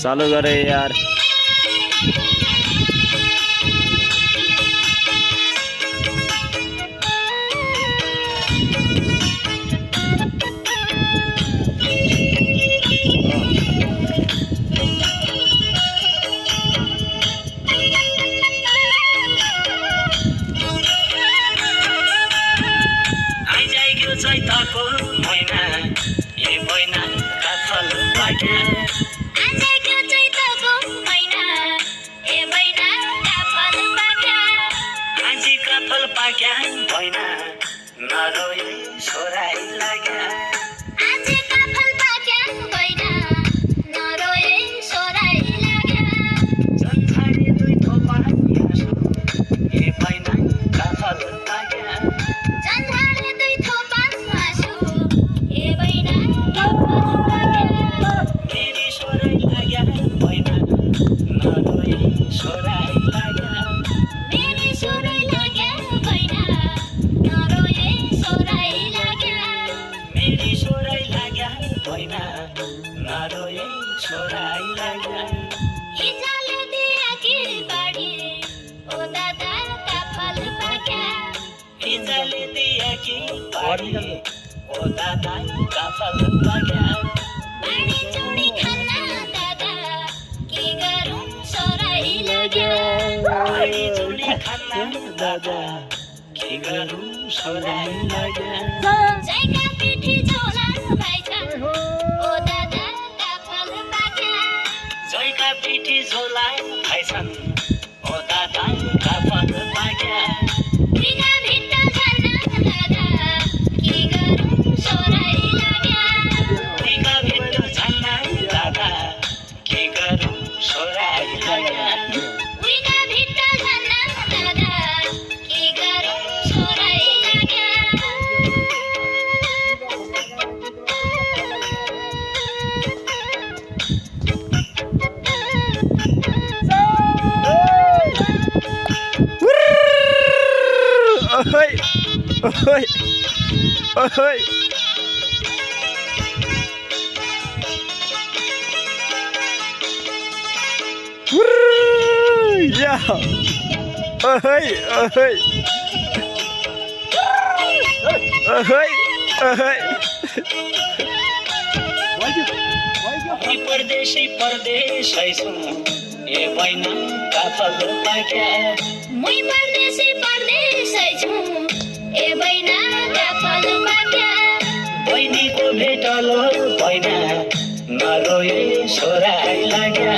चालू करे यार। चैतको महिना ए महिना काफल पाक्या आजको चैतको महिना ए महिना काफल पाक्या आजी काफल पाक्या महिना नरोए छोराई लाग्या आजी काफल पाक्या महिना नरोए छोराई लाग्या जन्थारी दुई थोपा यासु ए महिना काफल पाक्या जन्थारी दुई थोपा ओ दादा काफल पाक्या बाडी चुडी खाना दादा के गरौँ सोराई लाग्या बाडी चुडी खाना दादा के गरौँ सोराई लाग्या जैका पिठी झोला भाइका ओ दादा काफल पाक्या जैका पिठी झोला भाइछन् ओ दादा काफल Pakya Oi, oi, oi. Yeah. Oi, oi. Oi, oi. परदेशी परदेशै छु ए महिना काफल पाक्या मुई परदेशी परदेशै छु ए महिना काफल पाक्या बहिनीको भेटलो महिना नरोए छोराई लाग्या